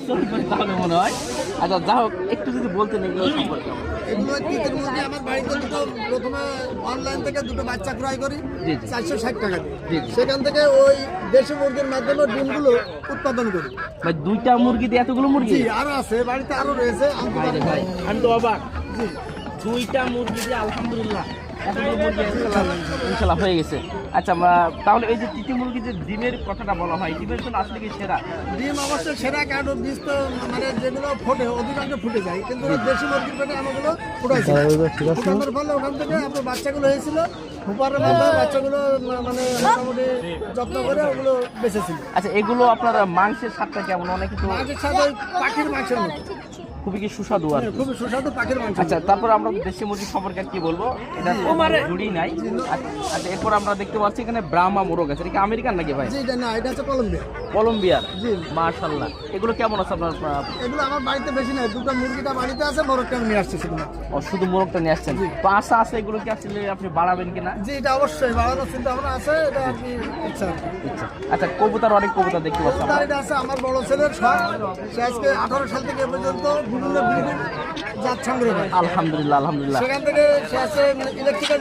চলবে তাহলে মনে হয়। আচ্ছা যা হোক, একটু যদি বলতেন এগুলো সম্পর্কে। এগুলো তিতের মুরগি আমার বাড়িতে দুটো প্রথমে অনলাইন থেকে দুটো বাচ্চা ক্রয় করি জি, জি। 460 টাকা জি, দিয়ে। জি। সেখান থেকে ওই দেশি মুরগির মাধ্যমে ডিমগুলো উৎপাদন করি। ভাই 2টা মুরগি দিয়ে এতগুলো মুরগি? জি, আরো আছে বাড়িতে, আরো রয়েছে। আনতে ভাই রে পারি ভাই, না। আমি তো অবাক। জি, 2টা মুরগি দিয়ে আলহামদুলিল্লাহ এতগুলো মুরগি ইনশাল্লাহ হয়ে গেছে। আচ্ছা তাহলে এই যে তিতি মুরগি যে ডিমের কথাটা বলা হয়, ডিমের জন্য আসলে কি সেরা? ডিম অবশ্যই সেরা, কারণ বীজ তো মানে যেগুলো ফোটে অধিকাংশ ফুটে যায়, কিন্তু দেশি মুরগির পেটে আমাগুলো ফুটাইছে। ফুটানোর ফলে ওখান থেকে আপনার বাচ্চাগুলো হয়েছিল, উপরের মাথায় বাচ্চাগুলো মানে মোটামুটি যত্ন করে ওগুলো বেঁচেছিল। আচ্ছা এগুলো আপনার মাংসের স্বাদটা কেমন? অনেকে তো মাছের সাথে ওই পাখির মাংসের মতো, খুবই কি সুস্বাদু আর কি। খুবই সুস্বাদু পাখির মাংস। আচ্ছা তারপর আমরা দেশি মুরগি সম্পর্কে আর কি বলবো, এটা জুড়ি নাই। আচ্ছা এরপর আমরা দেখতে পাচ্ছি এখানে ব্রাহ্মা মোরগ আছে, এটা কি আমেরিকান নাকি ভাই? জি, এটা না, এটা হচ্ছে কলম্বিয়া। কলম্বিয়ার? জি। মাশাআল্লাহ। এগুলো কেমন আছে আপনার? এগুলো আমার বাড়িতে বেশি নাই, দুটো মুরগিটা বাড়িতে আছে, মোরগটা আমি নিয়ে আসছি শুধুমাত্র। শুধু মোরগটা নিয়ে আসছেন? তো আশা আছে এগুলো কি আসলে আপনি বাড়াবেন কিনা? জি, এটা অবশ্যই বাড়ানোর চিন্তা ভাবনা আছে, এটা আর কি ইচ্ছা আর কি। আচ্ছা কবুতর, অনেক কবুতর দেখতে পাচ্ছি আমরা। এটা আছে আমার বড় ছেলের শখ, সে আজকে 18 সাল থেকে এ পর্যন্ত বিভিন্ন ব্রিডের জাত সংগ্রহ করে। আলহামদুলিল্লাহ আলহামদুলিল্লাহ। সেখান থেকে সে আছে ইলেকট্রিক্যাল